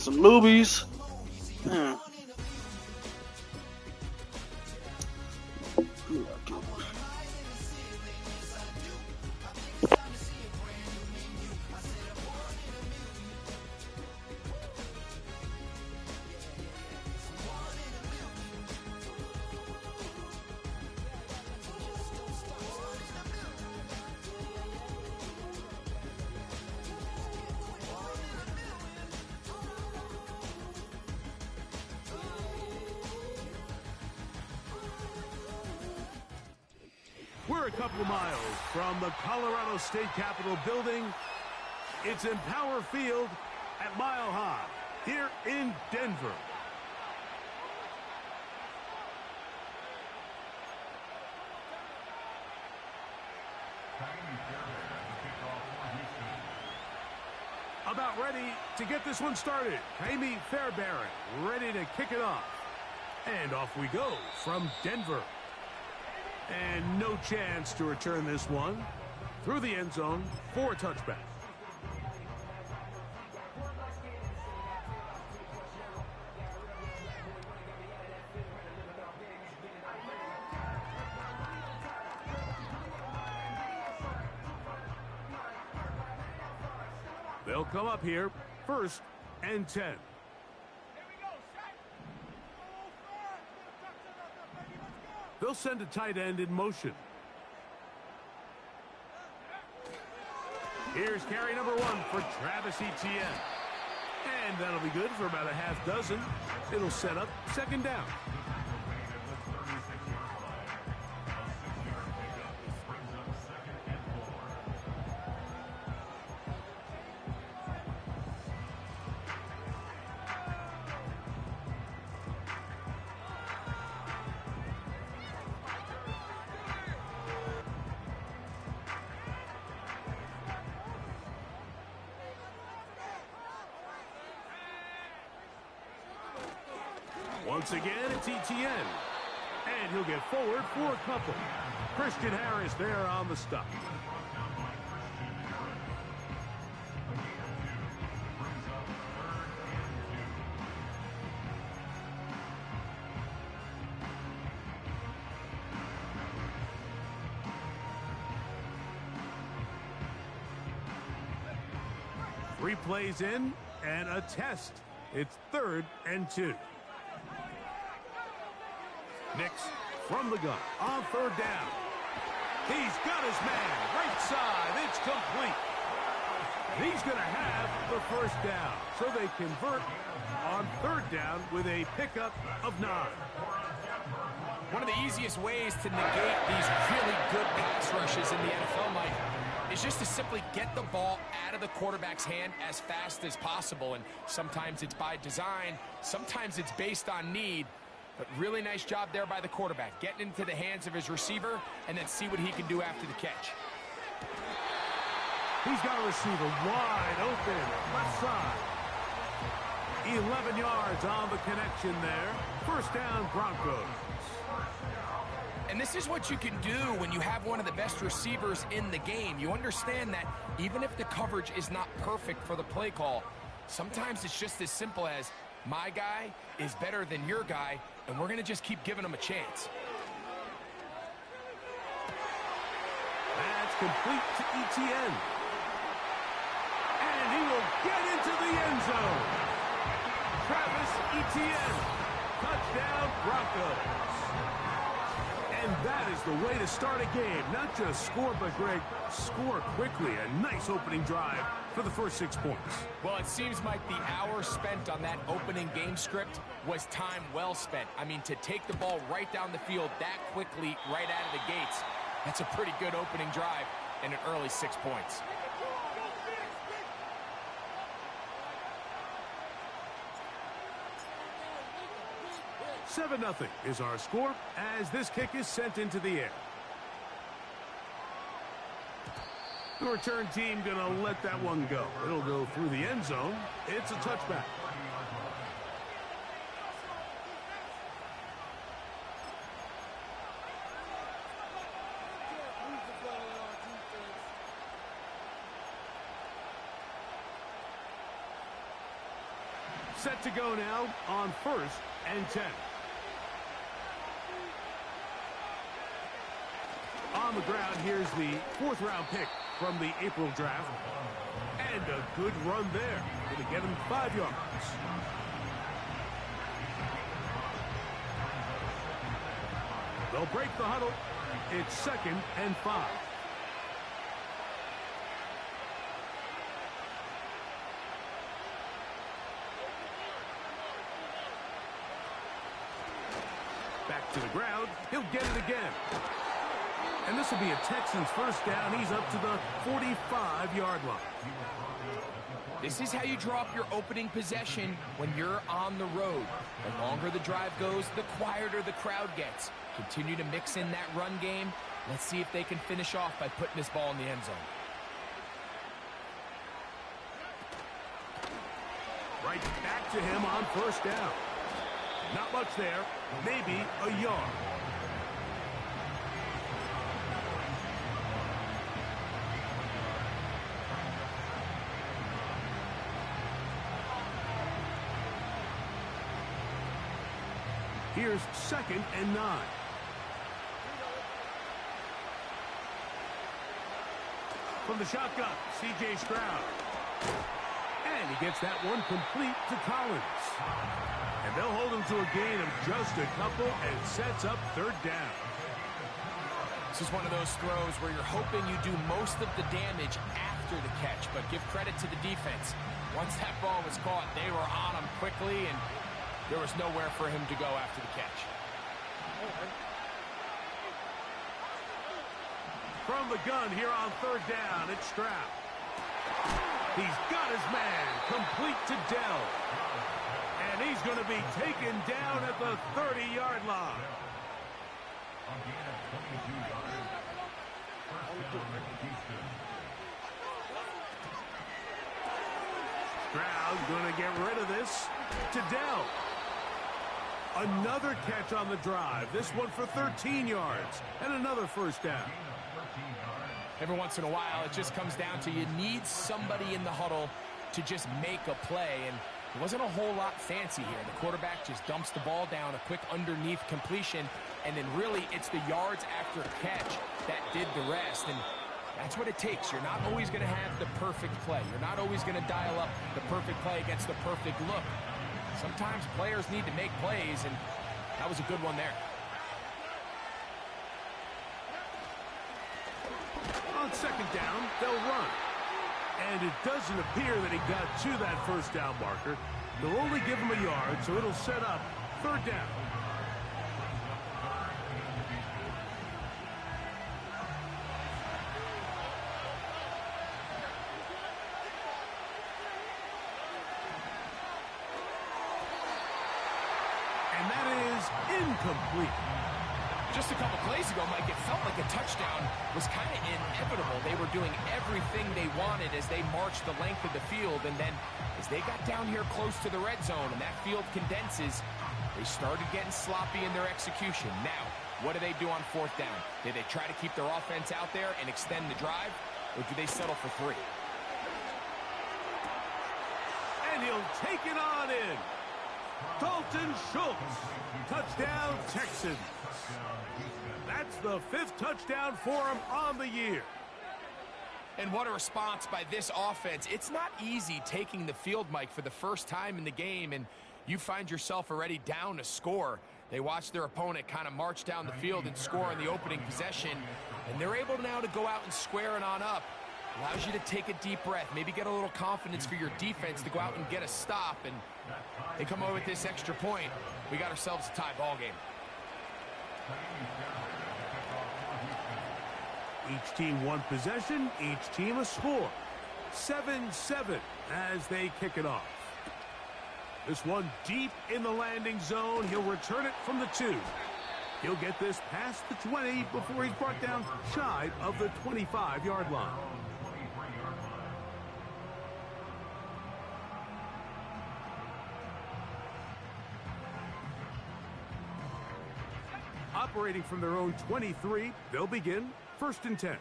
Some movies. Yeah. We're a couple miles from the Colorado State Capitol building. It's in Power Field at Mile High here in Denver. About ready to get this one started. Amy Fairbairn ready to kick it off. And off we go from Denver. And no chance to return this one through the end zone for a touchback. They'll come up here, 1st and 10. They'll send a tight end in motion. Here's carry number 1 for Travis Etienne. And that'll be good for about a half dozen. It'll set up 2nd down. Once again, it's Etienne. And he'll get forward for a couple. Christian Harris there on the stop. Three plays in and a test. It's 3rd and 2. Nix from the gun on 3rd down. He's got his man right side. It's complete. He's going to have the 1st down. So they convert on 3rd down with a pickup of 9. One of the easiest ways to negate these really good pass rushes in the NFL, Mike, is just to simply get the ball out of the quarterback's hand as fast as possible. And sometimes it's by design. Sometimes it's based on need. But really nice job there by the quarterback, getting into the hands of his receiver and then see what he can do after the catch. He's got a receiver wide open, left side. 11 yards on the connection there. 1st down, Broncos. And this is what you can do when you have one of the best receivers in the game. You understand that even if the coverage is not perfect for the play call, sometimes it's just as simple as my guy is better than your guy, and we're going to just keep giving him a chance. That's complete to Etienne. And he will get into the end zone. Travis Etienne. Touchdown, Broncos. And that is the way to start a game. Not just score, but Greg, score quickly. A nice opening drive for the first 6 points. Well, it seems like the hour spent on that opening game script was time well spent. I mean, to take the ball right down the field that quickly right out of the gates, that's a pretty good opening drive and an early 6 points. $7-0 is our score as this kick is sent into the air. The return team going to let that one go. It'll go through the end zone. It's a touchback. Set to go now on 1st and 10. On the ground, here's the 4th-round pick from the April draft. And a good run there. Going to get him 5 yards. They'll break the huddle. It's 2nd and 5. Back to the ground. He'll get it again. And this will be a Texans first down. He's up to the 45-yard line. This is how you draw up your opening possession when you're on the road. The longer the drive goes, the quieter the crowd gets. Continue to mix in that run game. Let's see if they can finish off by putting this ball in the end zone. Right back to him on 1st down. Not much there. Maybe a yard. Here's 2nd and 9. From the shotgun, C.J. Stroud. And he gets that one complete to Collins. And they'll hold him to a gain of just a couple and sets up 3rd down. This is one of those throws where you're hoping you do most of the damage after the catch, but give credit to the defense. Once that ball was caught, they were on him quickly, and there was nowhere for him to go after the catch. From the gun here on 3rd down, it's Stroud. He's got his man, complete to Dell. And he's going to be taken down at the 30-yard line. Stroud's going to get rid of this to Dell. Another catch on the drive. This one for 13 yards and another 1st down. Every once in a while, it just comes down to you need somebody in the huddle to just make a play, and it wasn't a whole lot fancy here. The quarterback just dumps the ball down, a quick underneath completion, and then really it's the yards after catch that did the rest, and that's what it takes. You're not always going to have the perfect play. You're not always going to dial up the perfect play against the perfect look. Sometimes players need to make plays, and that was a good one there. On 2nd down, they'll run. And it doesn't appear that he got to that 1st down marker. They'll only give him a yard, so it'll set up 3rd down. And that is incomplete. Just a couple plays ago, Mike, it felt like a touchdown was kind of inevitable. They were doing everything they wanted as they marched the length of the field, and then as they got down here close to the red zone and that field condenses, they started getting sloppy in their execution. Now, what do they do on 4th down? Do they try to keep their offense out there and extend the drive, or do they settle for 3? And he'll take it on in. Dalton Schultz. Touchdown, Texans. That's the 5th touchdown for him on the year. And what a response by this offense. It's not easy taking the field, Mike, for the first time in the game, and you find yourself already down a score. They watch their opponent kind of march down the field and score in the opening possession, and they're able now to go out and square it on up. Allows you to take a deep breath, maybe get a little confidence for your defense to go out and get a stop, and they come away with this extra point. We got ourselves a tie ball game. Each team one possession, each team a score. 7-7 as they kick it off. This one deep in the landing zone. He'll return it from the 2. He'll get this past the 20 before he's brought down shy of the 25-yard line. Operating from their own 23, they'll begin 1st and 10.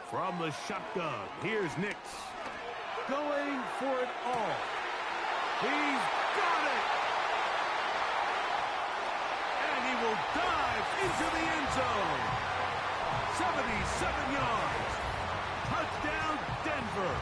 From the shotgun, here's Nix. He's got it! And he will dive into the end zone. 77 yards. Touchdown, Denver.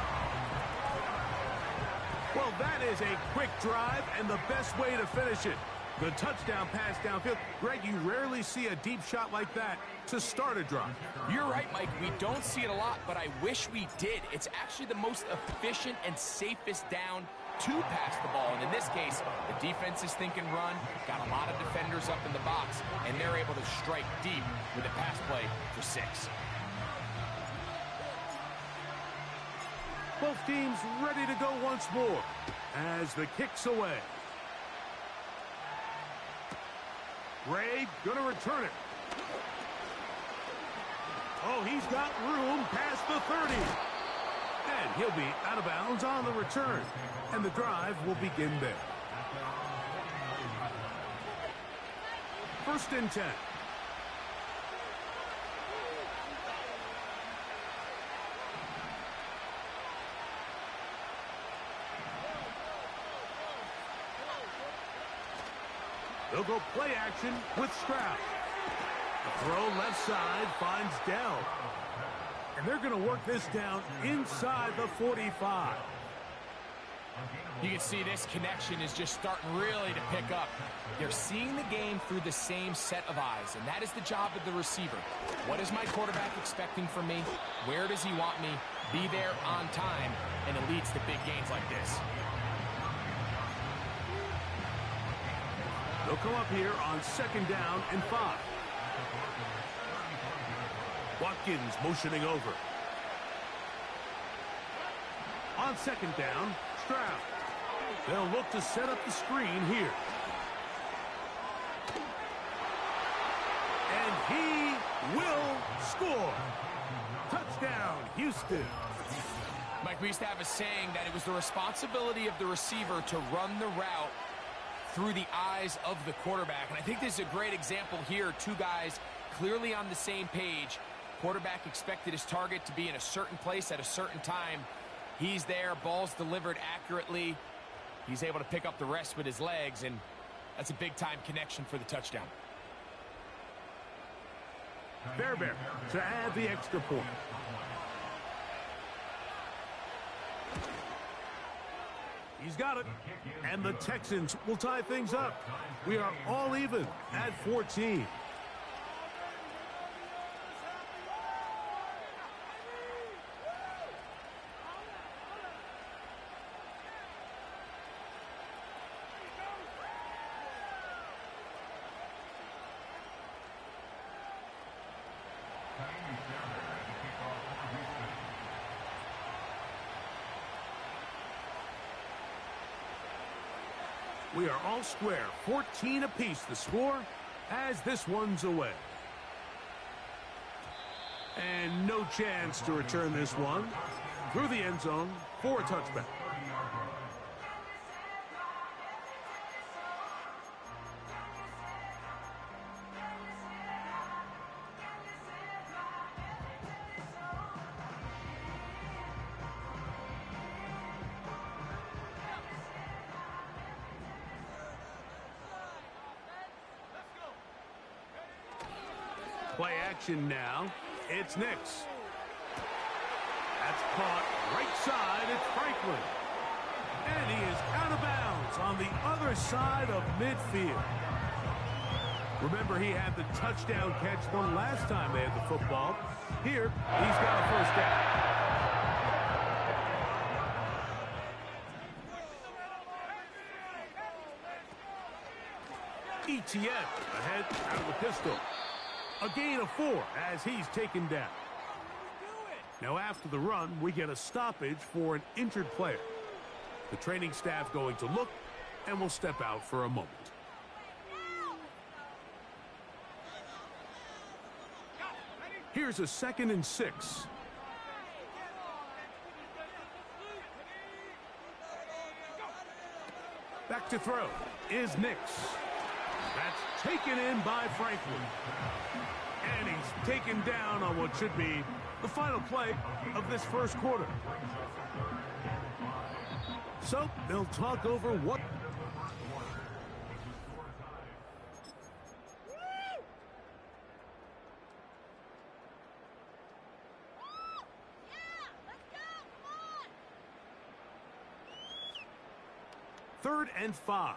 Well, that is a quick drive and the best way to finish it. The touchdown pass downfield. Greg, you rarely see a deep shot like that to start a drive. You're right, Mike. We don't see it a lot, but I wish we did. It's actually the most efficient and safest down to pass the ball. And in this case, the defense is thinking run, got a lot of defenders up in the box, and they're able to strike deep with a pass play for 6. Both teams ready to go once more as the kick's away. Ray gonna return it. Oh, he's got room past the 30. And he'll be out of bounds on the return. And the drive will begin there. 1st and 10. They'll go play action with Stroud. The throw left side finds Dell. And they're going to work this down inside the 45. You can see this connection is just starting really to pick up. They're seeing the game through the same set of eyes, and that is the job of the receiver. What is my quarterback expecting from me? Where does he want me? Be there on time, and it leads to big gains like this. They'll come up here on 2nd down and 5. Watkins motioning over. On 2nd down, Stroud. They'll look to set up the screen here. And he will score. Touchdown, Houston. Mike, we used to have a saying that it was the responsibility of the receiver to run the route through the eyes of the quarterback. And I think this is a great example here. 2 guys clearly on the same page. Quarterback expected his target to be in a certain place at a certain time. He's there, ball's delivered accurately. He's able to pick up the rest with his legs, and that's a big-time connection for the touchdown. Bear to add the extra point. He's got it. And the Texans will tie things up. We are all even at 14. We are all square, 14 apiece the score as this one's away. And no chance to return this one through the end zone for a touchback. Play action now. It's Nix. That's caught right side. It's Franklin. And he is out of bounds on the other side of midfield. Remember, he had the touchdown catch the last time they had the football. Here, he's got a first down. ETN ahead out of the pistol. A gain of 4 as he's taken down. Now after the run, we get a stoppage for an injured player. The training staff going to look and will step out for a moment. Here's a 2nd and 6. Back to throw is Nix. That's taken in by Franklin. And he's taken down on what should be the final play of this first quarter. So they'll talk over what. Third and 5.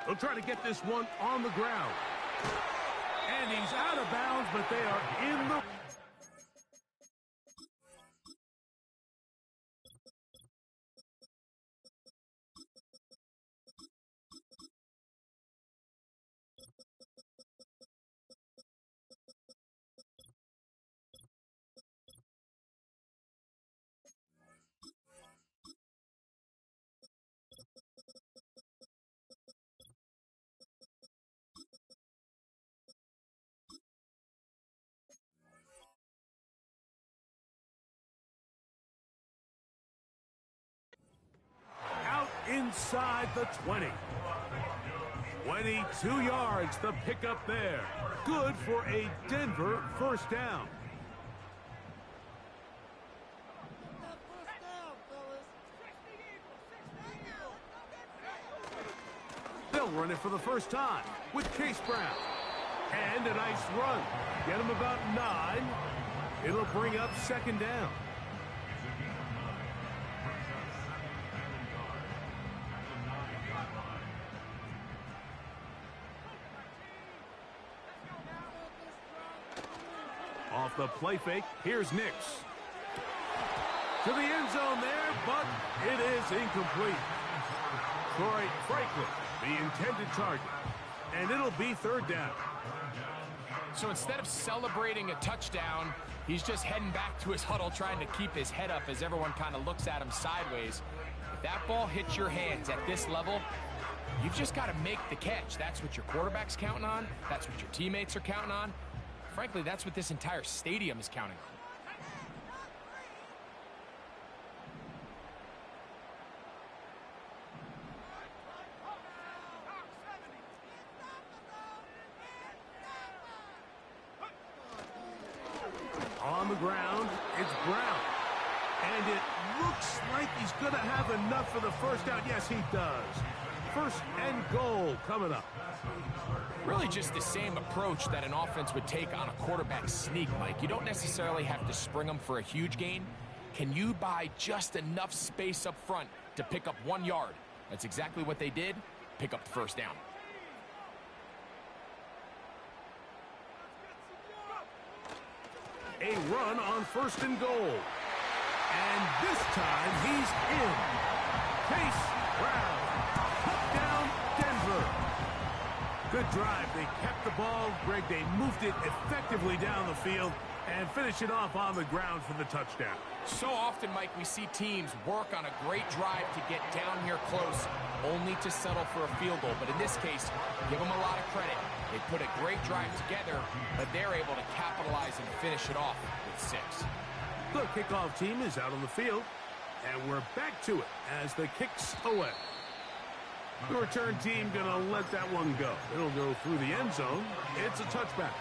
They'll try to get this one on the ground. And he's out of bounds, but they are in the... Out inside the 20. 22 yards, the pickup there. Good for a Denver first down. They'll run it for the first time with Case Brown. And a nice run. Get him about 9. It'll bring up second down. Off the play fake, here's Nix. To the end zone there, but it is incomplete. Troy Franklin, the intended target. And it'll be third down. So instead of celebrating a touchdown, he's just heading back to his huddle trying to keep his head up as everyone kind of looks at him sideways. If that ball hits your hands at this level, you've just got to make the catch. That's what your quarterback's counting on. That's what your teammates are counting on. Frankly, that's what this entire stadium is counting on. On the ground, it's Brown. And it looks like he's going to have enough for the first down. Yes, he does. First and goal coming up. Really just the same approach that an offense would take on a quarterback sneak, Mike. You don't necessarily have to spring them for a huge gain. Can you buy just enough space up front to pick up 1 yard? That's exactly what they did. Pick up the first down. A run on first and goal. And this time he's in. Case Brown. Touchdown, Denver. Good drive. They kept the ball. Greg, they moved it effectively down the field and finish it off on the ground for the touchdown. So often, Mike, we see teams work on a great drive to get down here close, only to settle for a field goal. But in this case, give them a lot of credit. They put a great drive together, but they're able to capitalize and finish it off with 6. The kickoff team is out on the field, and we're back to it as the kick's away. The return team going to let that one go. It'll go through the end zone. It's a touchback.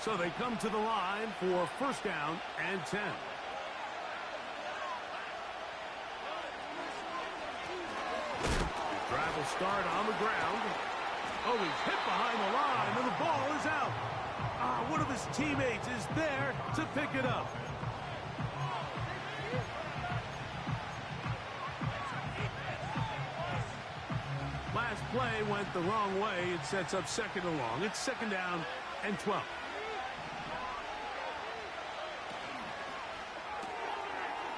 So they come to the line for first down and 10. The drive will start on the ground. Oh, he's hit behind the line, and the ball is out. One of his teammates is there to pick it up. Last play went the wrong way. It sets up second and long. It's second down and 12.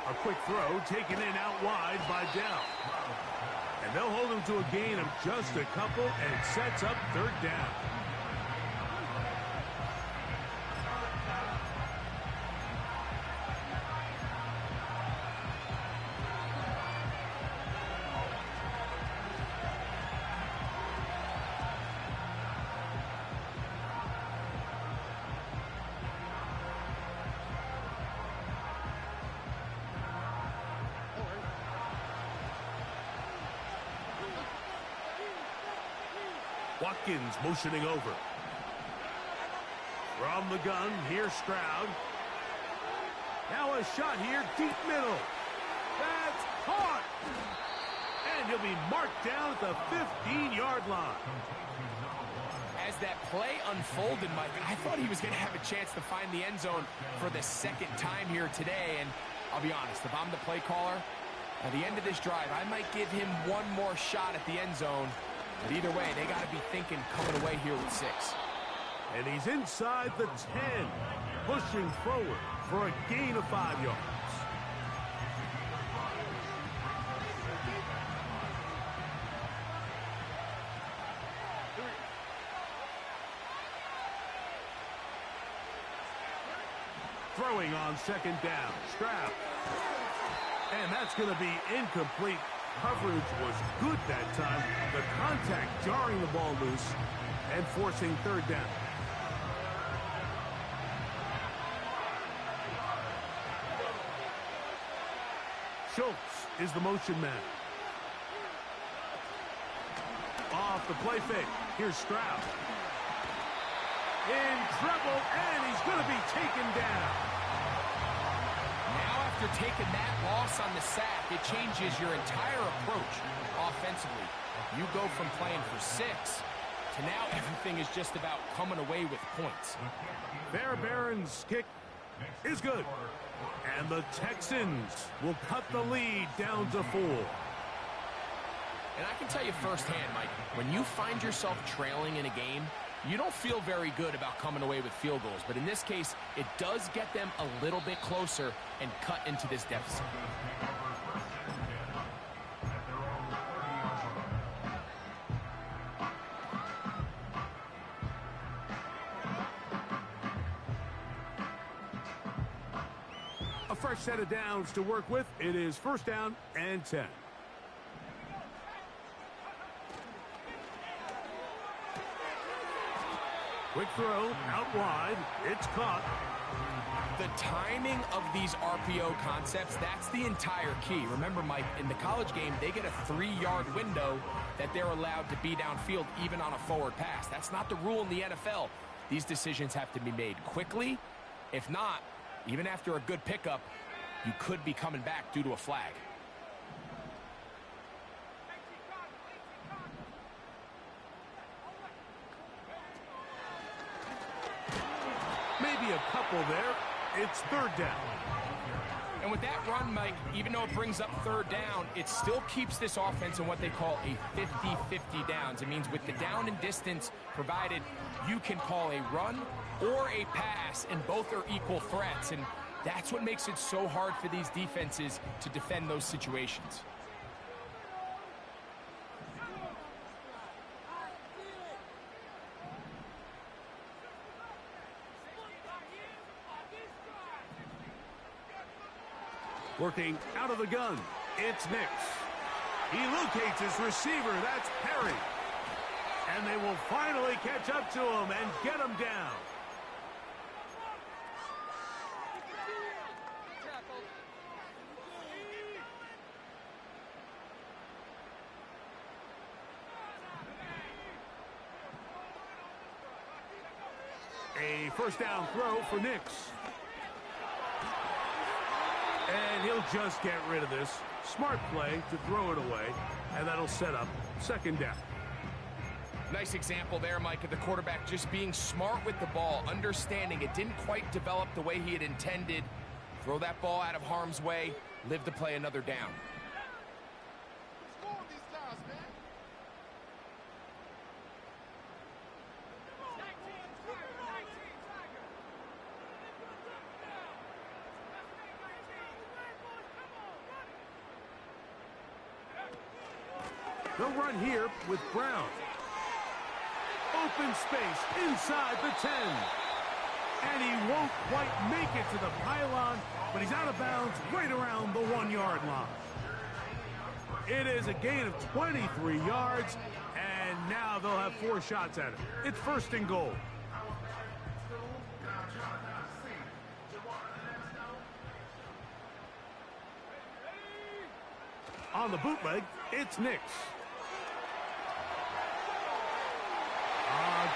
A quick throw taken in out wide by Dell. And they'll hold him to a gain of just a couple, and it sets up third down. Watkins motioning over. From the gun, here's Stroud. Now a shot here, deep middle. That's caught. And he'll be marked down at the 15-yard line. As that play unfolded, Mike, I thought he was going to have a chance to find the end zone for the second time here today. And I'll be honest, if I'm the play caller, at the end of this drive, I might give him one more shot at the end zone. But either way, they got to be thinking coming away here with 6. And he's inside the 10, pushing forward for a gain of 5 yards. Throwing on second down, Stroud. And that's going to be incomplete. Coverage was good that time. The contact jarring the ball loose and forcing third down. Schultz is the motion man. Off the play fake. Here's Stroud. In trouble, and he's going to be taken down. Now after taking that loss on the sack, it changes your entire approach offensively. You go from playing for 6 to now everything is just about coming away with points. Fairbairn's kick is good. And the Texans will cut the lead down to 4. And I can tell you firsthand, Mike, when you find yourself trailing in a game, you don't feel very good about coming away with field goals. But in this case, it does get them a little bit closer and cut into this deficit. A fresh set of downs to work with. It is first down and 10. Quick throw, out wide. It's caught. The timing of these RPO concepts, that's the entire key. Remember, Mike, in the college game, they get a 3-yard window that they're allowed to be downfield even on a forward pass. That's not the rule in the NFL. These decisions have to be made quickly. If not, even after a good pickup, you could be coming back due to a flag. Maybe a couple there. It's third down. And with that run, Mike, even though it brings up third down, it still keeps this offense in what they call a 50-50 downs. It means with the down and distance provided, you can call a run or a pass, and both are equal threats. And that's what makes it so hard for these defenses to defend those situations. Working out of the gun, it's Nix. He locates his receiver, that's Perry. And they will finally catch up to him and get him down. A first down throw for Nix. And he'll just get rid of this. Smart play to throw it away, and that'll set up second down. Nice example there, Mike, of the quarterback just being smart with the ball, understanding it didn't quite develop the way he had intended. Throw that ball out of harm's way, live to play another down. They'll run here with Brown. Open space inside the 10. And he won't quite make it to the pylon, but he's out of bounds right around the 1-yard line. It is a gain of 23 yards, and now they'll have 4 shots at it. It's first and goal. On the bootleg, it's Nix.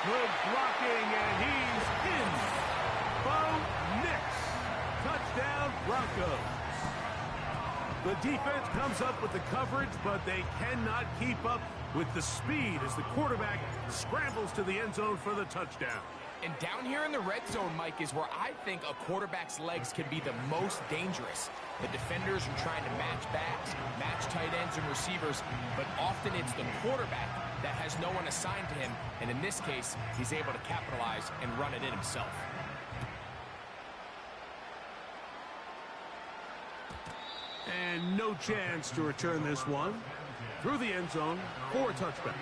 Good blocking, and he's in. Bo Nix. Touchdown, Broncos. The defense comes up with the coverage, but they cannot keep up with the speed as the quarterback scrambles to the end zone for the touchdown. And down here in the red zone, Mike, is where I think a quarterback's legs can be the most dangerous. The defenders are trying to match backs, match tight ends and receivers, but often it's the quarterback that has no one assigned to him, and in this case, he's able to capitalize and run it in himself. And no chance to return this one. Through the end zone for a touchback.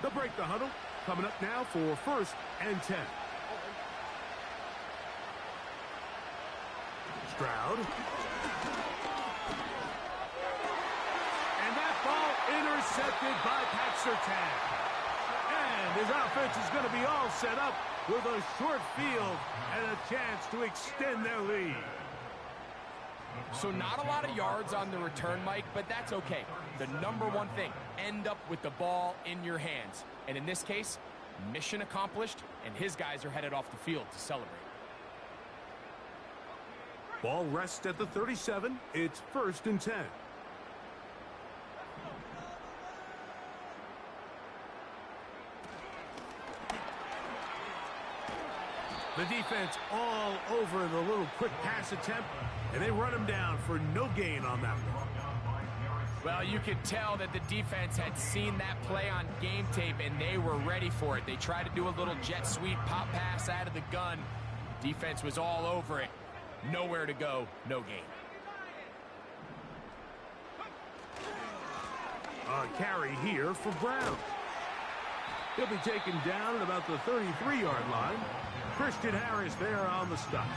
They'll break the huddle. Coming up now for 1st and 10. Stroud. And that ball intercepted by Pat Surtain. And his offense is going to be all set up with a short field and a chance to extend their lead. So not a lot of yards on the return, Mike, but that's okay. The number one thing, end up with the ball in your hands. And in this case, mission accomplished, and his guys are headed off the field to celebrate. Ball rests at the 37. It's 1st and 10. The defense all over the little quick pass attempt, and they run him down for no gain on that one. Well, you could tell that the defense had seen that play on game tape, and they were ready for it. They tried to do a little jet sweep pop pass out of the gun. Defense was all over it. Nowhere to go, no gain. A carry here for Brown. He'll be taken down at about the 33-yard line. Christian Harris there on the stop.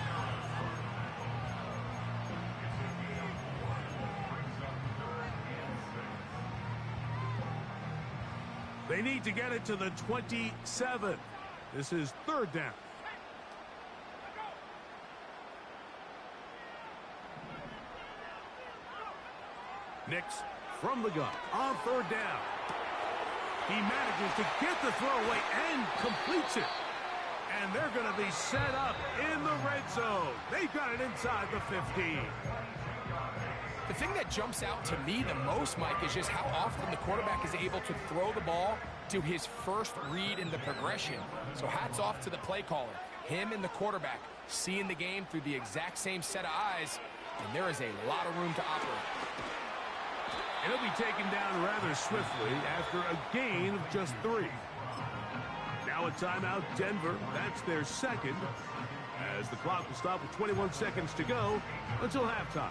They need to get it to the 27. This is 3rd down. Nix from the gun on 3rd down. He manages to get the throw away and completes it. And they're going to be set up in the red zone. They've got it inside the 15. The thing that jumps out to me the most, Mike, is just how often the quarterback is able to throw the ball to his first read in the progression. So hats off to the play caller. Him and the quarterback seeing the game through the exact same set of eyes, and there is a lot of room to operate. And he'll be taken down rather swiftly after a gain of just 3. Now a timeout, Denver. That's their 2nd, as the clock will stop with 21 seconds to go until halftime.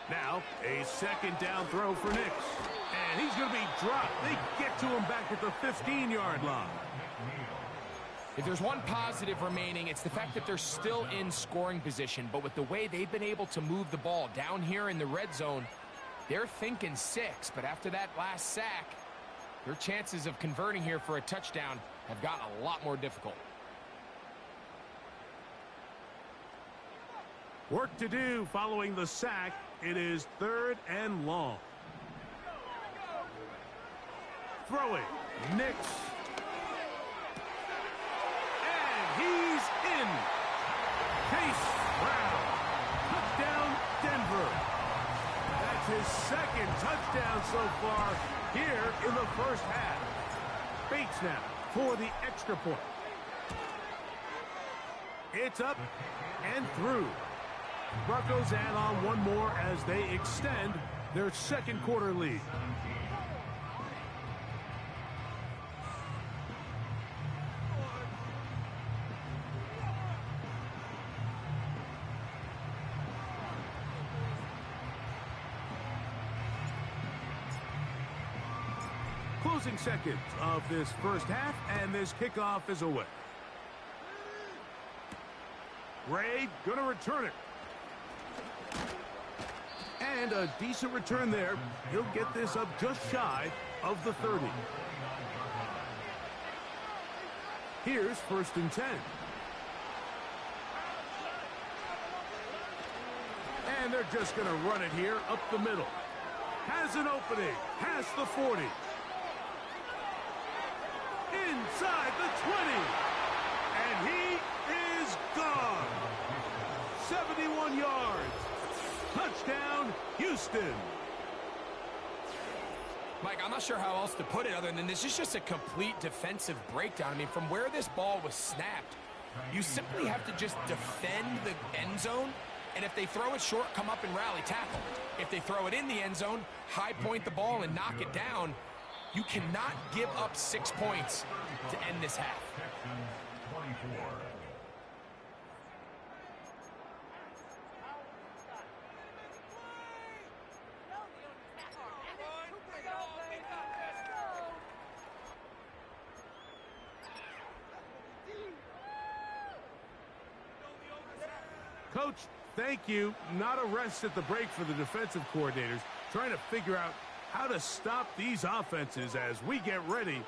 Now, a 2nd down throw for Nix. And he's going to be dropped. They get to him back at the 15-yard line. If there's one positive remaining, it's the fact that they're still in scoring position. But with the way they've been able to move the ball down here in the red zone, they're thinking 6. But after that last sack, their chances of converting here for a touchdown have gotten a lot more difficult. Work to do following the sack. It is 3rd and long. Throwing. Nix. And he's in. Chase Brown. Touchdown, Denver. That's his 2nd touchdown so far here in the first half. Bates now for the extra point. It's up and through. Broncos add on one more as they extend their 2nd quarter lead. Closing seconds of this first half, and this kickoff is away. Ray going to return it. And a decent return there. He'll get this up just shy of the 30. Here's 1st and 10. And they're just going to run it here up the middle. Has an opening. Past the 40. Inside the 20. And he is gone. 71 yards. Touchdown, Houston. Mike, I'm not sure how else to put it other than this is just a complete defensive breakdown. I mean, from where this ball was snapped, you simply have to just defend the end zone, and if they throw it short, come up and rally tackle. If they throw it in the end zone, high point the ball and knock it down. You cannot give up 6 points to end this half. Coach, thank you. Not a rest at the break for the defensive coordinators, trying to figure out how to stop these offenses as we get ready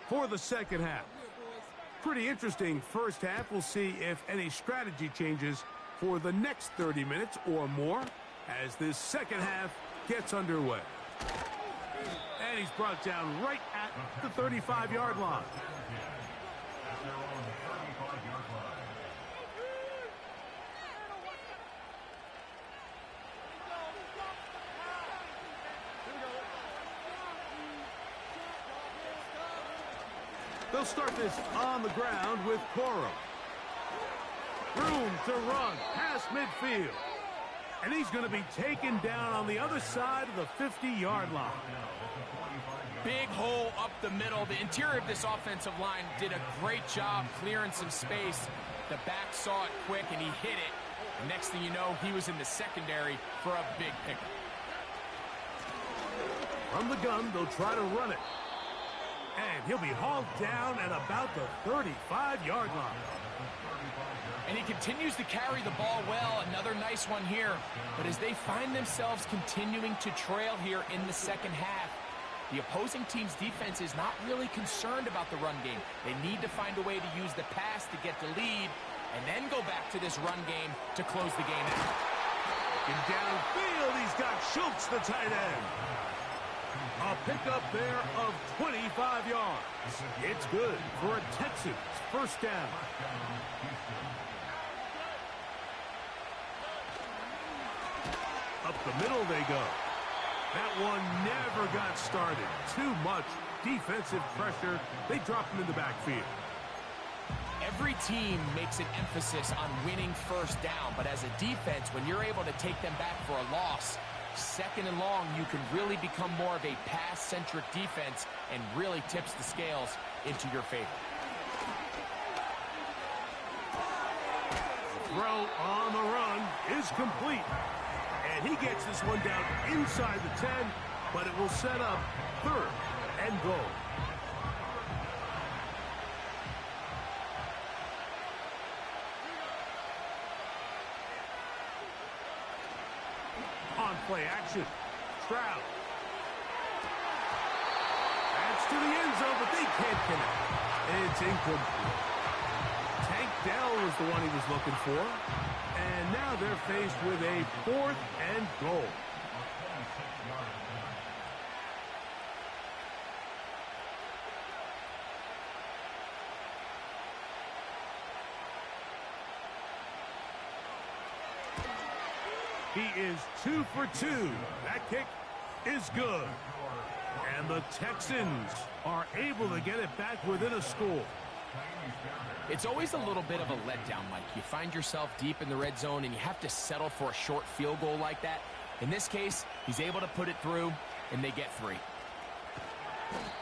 for the second half. Pretty interesting first half. We'll see if any strategy changes for the next 30 minutes or more as this second half gets underway. And he's brought down right at the 35-yard line. They'll start this on the ground with Coro. Room to run past midfield. And he's going to be taken down on the other side of the 50-yard line. Big hole up the middle. The interior of this offensive line did a great job clearing some space. The back saw it quick, and he hit it. And next thing you know, he was in the secondary for a big pickup. From the gun, they'll try to run it. And he'll be hauled down at about the 35-yard line. And he continues to carry the ball well. Another nice one here. But as they find themselves continuing to trail here in the second half, the opposing team's defense is not really concerned about the run game. They need to find a way to use the pass to get the lead and then go back to this run game to close the game out. And downfield, he's got Schultz, the tight end. A pickup there of 25 yards. It's good for a Texans first down. Up the middle they go. That one never got started. Too much defensive pressure. They drop him in the backfield. Every team makes an emphasis on winning first down, but as a defense, when you're able to take them back for a loss, second and long, you can really become more of a pass-centric defense and really tips the scales into your favor. Throw on the run is complete. And he gets this one down inside the 10, but it will set up 3rd and goal. On play action, Stroud. That's to the end zone, but they can't connect. It's incomplete. Tank Dell was the one he was looking for. And now they're faced with a 4th and goal. He is 2 for 2. That kick is good. And the Texans are able to get it back within a score. It's always a little bit of a letdown, Mike. You find yourself deep in the red zone and you have to settle for a short field goal like that. In this case, he's able to put it through, and they get 3.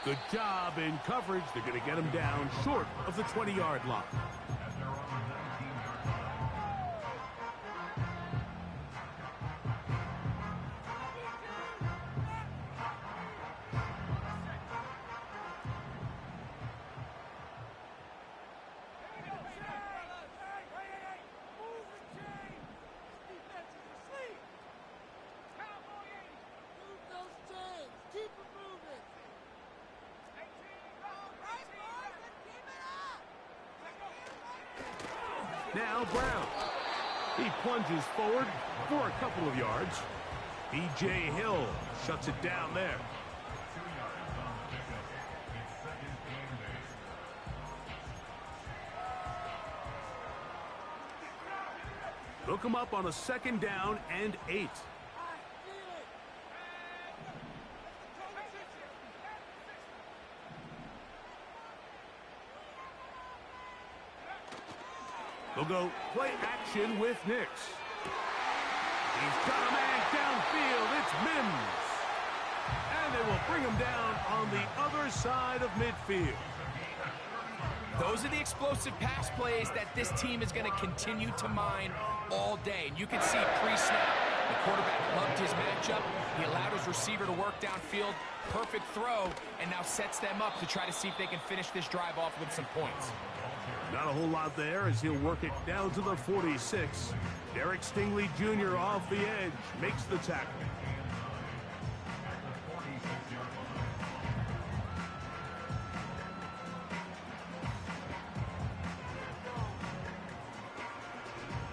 Good job in coverage. They're going to get him down short of the 20-yard line. Now Brown. He plunges forward for a couple of yards. B.J. Hill shuts it down there. Hook him up on a 2nd down and 8. They'll go play action with Nix. He's got a man downfield. It's Mims. And they will bring him down on the other side of midfield. Those are the explosive pass plays that this team is going to continue to mine all day. And you can see pre-snap, the quarterback loved his matchup. He allowed his receiver to work downfield. Perfect throw, and now sets them up to try to see if they can finish this drive off with some points. Not a whole lot there as he'll work it down to the 46. Derek Stingley Jr. off the edge makes the tackle.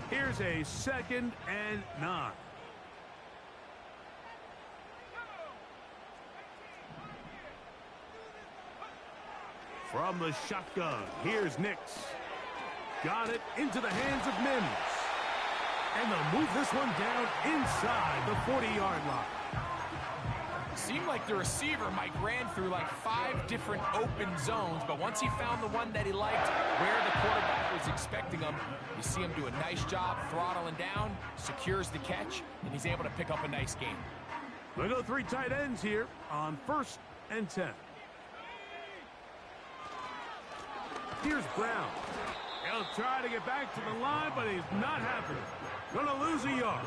Here's a 2nd and 9. From the shotgun, here's Nix. Got it into the hands of Mims. And they'll move this one down inside the 40-yard line. Seemed like the receiver, Mike, ran through like 5 different open zones, but once he found the one that he liked, where the quarterback was expecting him, you see him do a nice job throttling down, secures the catch, and he's able to pick up a nice game. We'll go 3 tight ends here on 1st and 10. Here's Brown. He'll try to get back to the line, but he's not happening. Gonna lose a yard.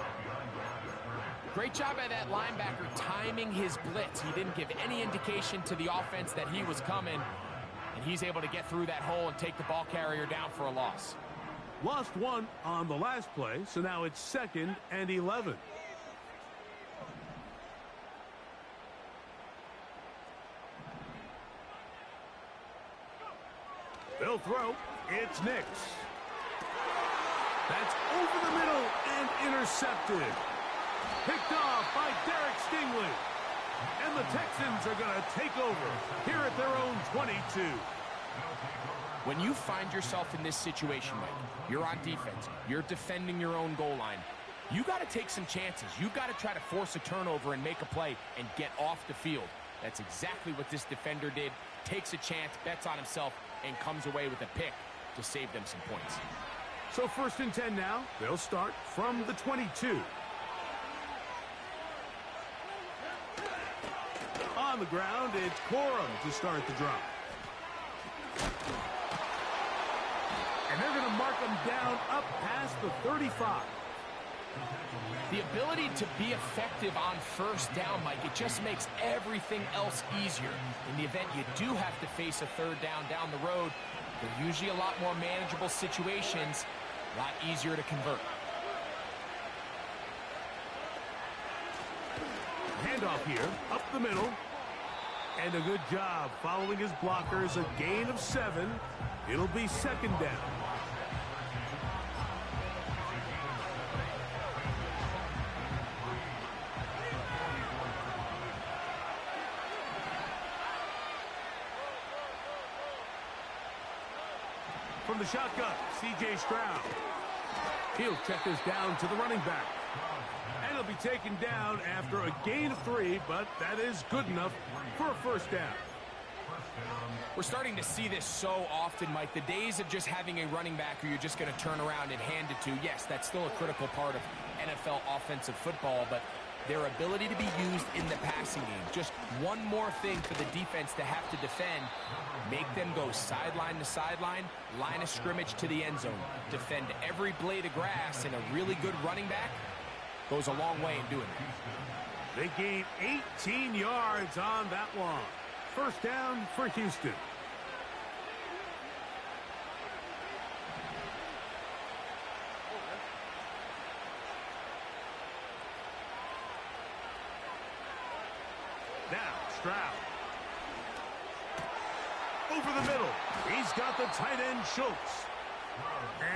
Great job by that linebacker timing his blitz. He didn't give any indication to the offense that he was coming, and he's able to get through that hole and take the ball carrier down for a loss. Lost 1 on the last play, so now it's 2nd and 11. They'll throw. It's Nix. That's over the middle and intercepted. Picked off by Derek Stingley. And the Texans are going to take over here at their own 22. When you find yourself in this situation, Mike, you're on defense, you're defending your own goal line, you got to take some chances. You got to try to force a turnover and make a play and get off the field. That's exactly what this defender did. Takes a chance, bets on himself, and comes away with a pick to save them some points. So 1st and 10 now. They'll start from the 22. On the ground, it's Corum to start the drive. And they're going to mark them down up past the 35. The ability to be effective on 1st down, Mike, it just makes everything else easier. In the event you do have to face a 3rd down the road, they're usually a lot more manageable situations, a lot easier to convert. Handoff here, up the middle. And a good job following his blockers, a gain of 7. It'll be 2nd down. From the shotgun, C.J. Stroud. He'll check this down to the running back. And he'll be taken down after a gain of 3, but that is good enough for a 1st down. We're starting to see this so often, Mike. The days of just having a running back who you're just going to turn around and hand it to, yes, that's still a critical part of NFL offensive football, but their ability to be used in the passing game, just one more thing for the defense to have to defend, make them go sideline to sideline, line of scrimmage to the end zone, defend every blade of grass, and a really good running back goes a long way in doing that. They gain 18 yards on that one. 1st down for Houston. Now, Stroud. Over the middle. He's got the tight end, Schultz.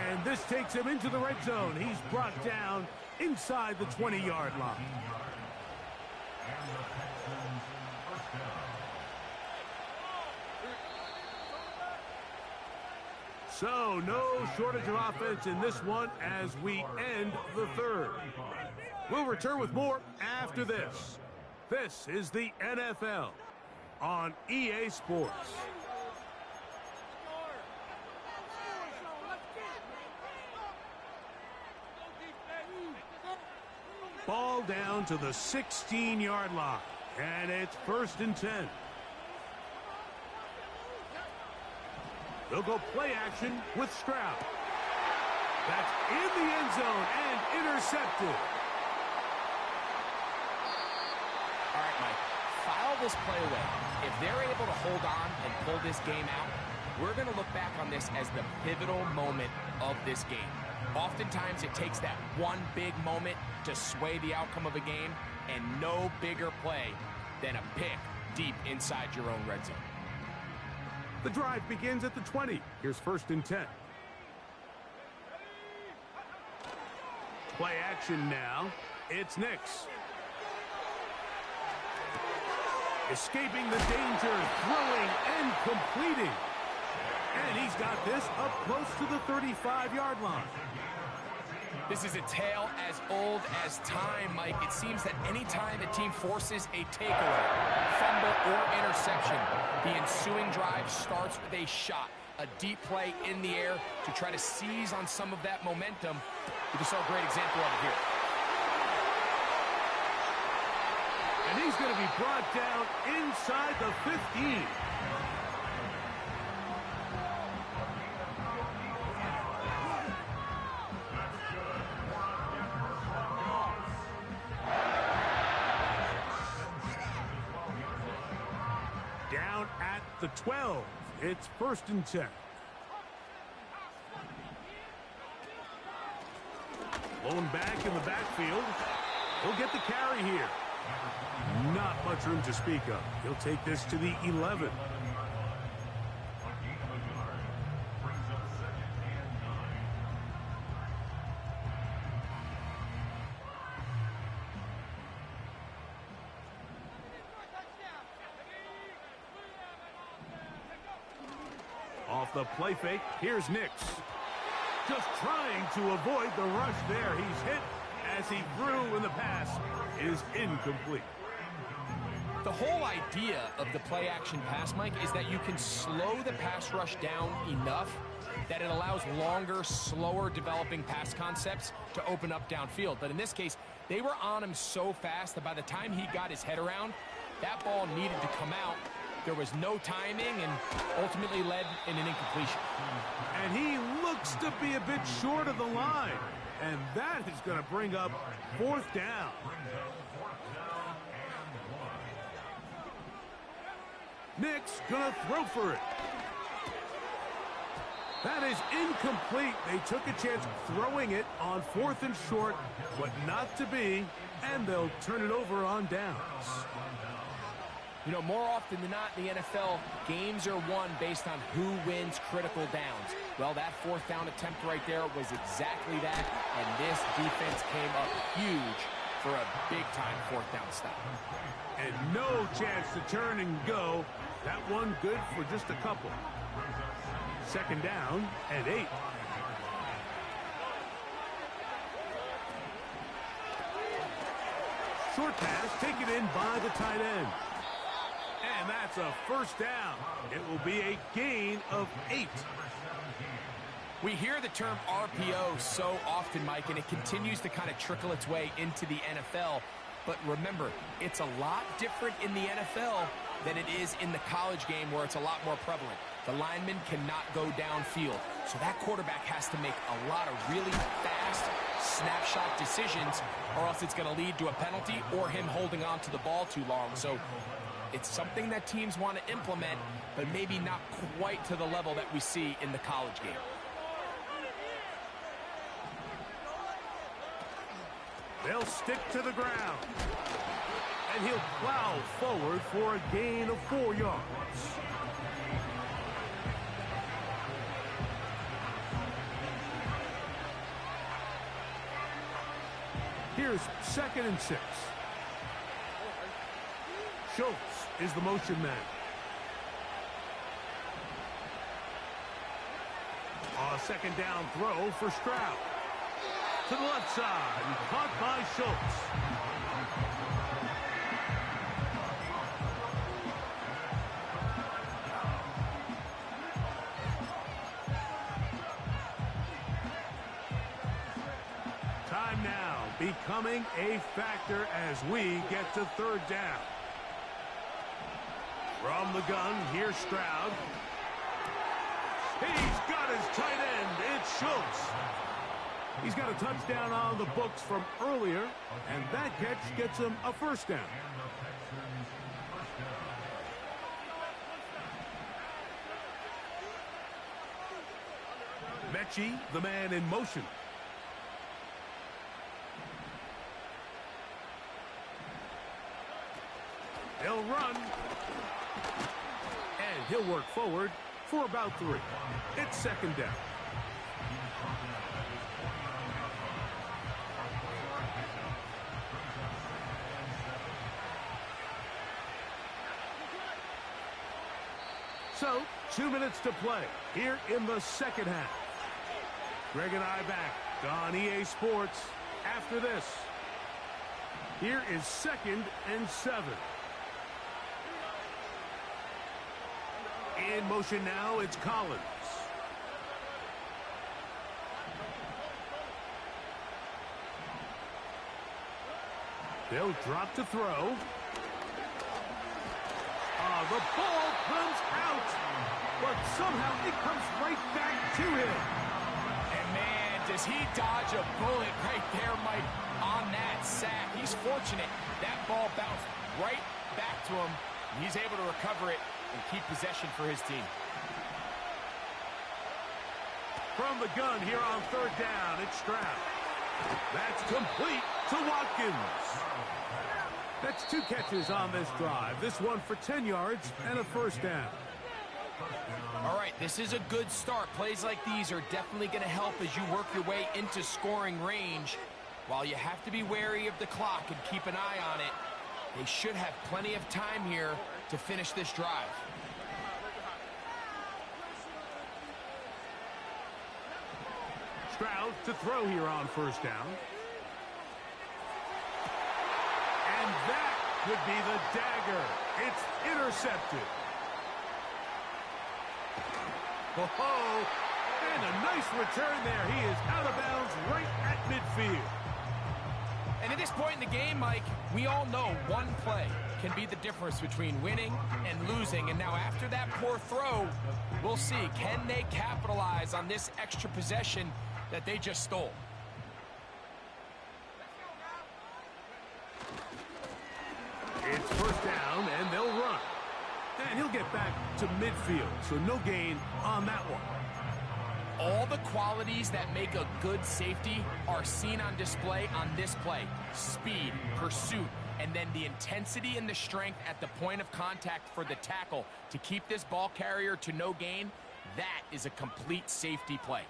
And this takes him into the red zone. He's brought down inside the 20-yard line. So, no shortage of offense in this one as we end the third. We'll return with more after this. This is the NFL on EA Sports. Ball down to the 16-yard line, and it's 1st and 10. They'll go play action with Stroud. That's in the end zone and intercepted. All right, Mike, file this play away. If they're able to hold on and pull this game out, we're going to look back on this as the pivotal moment of this game. Oftentimes, it takes that one big moment to sway the outcome of a game, and no bigger play than a pick deep inside your own red zone. The drive begins at the 20. Here's 1st and 10. Play action now. It's Nix. Escaping the danger, throwing and completing. And he's got this up close to the 35-yard line. This is a tale as old as time, Mike. It seems that any time a team forces a takeaway, fumble, or interception, the ensuing drive starts with a shot, a deep play in the air to try to seize on some of that momentum. We just saw a great example of it here. And he's going to be brought down inside the 15. Down at the 12. It's 1st and 10. Blown back in the backfield. He'll get the carry here. Not much room to speak of. He'll take this to the 11. Off the play fake, here's Nix. Just trying to avoid the rush there. He's hit as he threw, and the pass is incomplete. The whole idea of the play-action pass, Mike, is that you can slow the pass rush down enough that it allows longer, slower developing pass concepts to open up downfield. But in this case, they were on him so fast that by the time he got his head around, that ball needed to come out. There was no timing and ultimately led in an incompletion. And he looks to be a bit short of the line. And that is going to bring up 4th down. Nix going to throw for it. That is incomplete. They took a chance throwing it on 4th and short, but not to be, and they'll turn it over on downs. You know, more often than not in the NFL, games are won based on who wins critical downs. Well, that 4th down attempt right there was exactly that, and this defense came up huge for a big-time 4th down stop. And no chance to turn and go. That one good for just a couple. 2nd down and 8. Short pass taken in by the tight end. And that's a 1st down. It will be a gain of 8. We hear the term RPO so often, Mike, and it continues to kind of trickle its way into the NFL. But remember, it's a lot different in the NFL than it is in the college game where it's a lot more prevalent. The lineman cannot go downfield. So that quarterback has to make a lot of really fast snapshot decisions, or else it's going to lead to a penalty or him holding on to the ball too long. So it's something that teams want to implement, but maybe not quite to the level that we see in the college game. They'll stick to the ground. And he'll plow forward for a gain of 4 yards. Here's 2nd and 6. Schultz is the motion man. A 2nd down throw for Stroud. To the left side, caught by Schultz. Time now becoming a factor as we get to 3rd down. From the gun, here's Stroud. He's got his tight end. It's Schultz. He's got a touchdown on the books from earlier, and that catch gets him a 1st down. Mechie, the man in motion. He'll run. And he'll work forward for about 3. It's 2nd down. So, 2 minutes to play here in the 2nd half. Greg and I back on EA Sports after this. Here is 2nd and 7. In motion now, it's Collins. They'll drop to throw. The ball comes out, but somehow it comes right back to him. And man, does he dodge a bullet right there, Mike, on that sack. He's fortunate. That ball bounced right back to him. He's able to recover it and keep possession for his team. From the gun here on 3rd down, it's Stroud. That's complete to Watkins. That's 2 catches on this drive. This one for 10 yards and a 1st down. All right, this is a good start. Plays like these are definitely going to help as you work your way into scoring range. While you have to be wary of the clock and keep an eye on it, they should have plenty of time here to finish this drive. Stroud to throw here on 1st down. And that could be the dagger. It's intercepted. Oh, and a nice return there. He is out of bounds right at midfield. And at this point in the game, Mike, we all know one play can be the difference between winning and losing. And now after that poor throw, we'll see. Can they capitalize on this extra possession that they just stole? It's 1st down, and they'll run. And he'll get back to midfield, so no gain on that one. All the qualities that make a good safety are seen on display on this play. Speed, pursuit, and then the intensity and the strength at the point of contact for the tackle to keep this ball carrier to no gain. That is a complete safety play.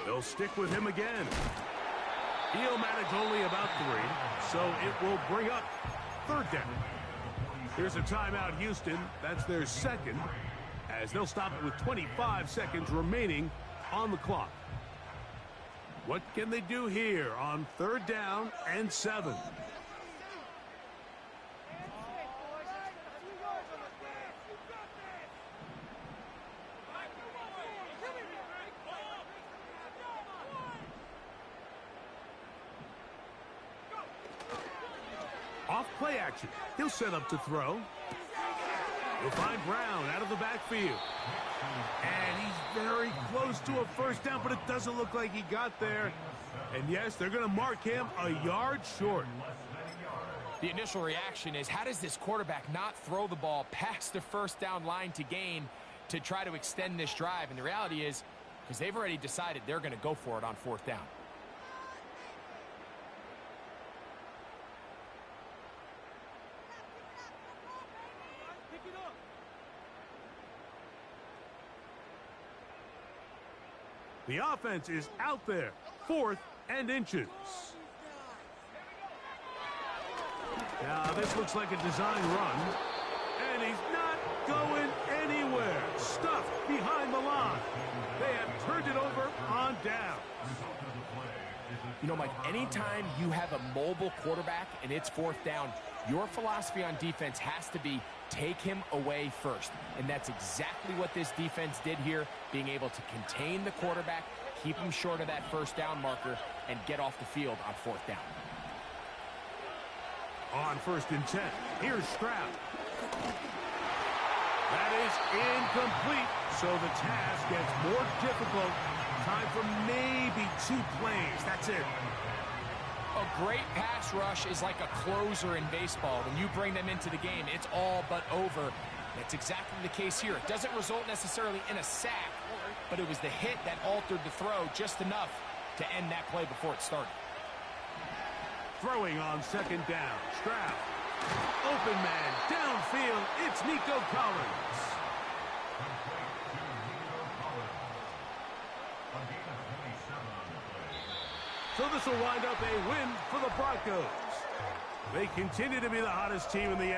They'll stick with him again. He'll manage only about 3, so it will bring up 3rd down. Here's a timeout, Houston. That's their 2nd, as they'll stop it with 25 seconds remaining on the clock. What can they do here on 3rd down and 7? Off play action. He'll set up to throw. He'll find Brown out of the backfield. And he's very close to a 1st down, but it doesn't look like he got there. And yes, they're going to mark him a yard short. The initial reaction is, how does this quarterback not throw the ball past the 1st down line to gain to try to extend this drive? And the reality is, because they've already decided they're going to go for it on 4th down. The offense is out there. 4th and inches. Now, this looks like a design run. And he's not going anywhere. Stuffed behind the line. They have turned it over on down. You know, Mike, anytime you have a mobile quarterback and it's 4th down, your philosophy on defense has to be take him away first. And that's exactly what this defense did here, being able to contain the quarterback, keep him short of that 1st down marker, and get off the field on 4th down. On 1st and 10, here's Stroud. That is incomplete, so the task gets more difficult. Time for maybe 2 plays. That's it. A great pass rush is like a closer in baseball. When you bring them into the game, it's all but over. That's exactly the case here. It doesn't result necessarily in a sack, but it was the hit that altered the throw just enough to end that play before it started. Throwing on 2nd down. Stroud. Open man. Downfield. It's Nico Collins. So this will wind up a win for the Broncos. They continue to be the hottest team in the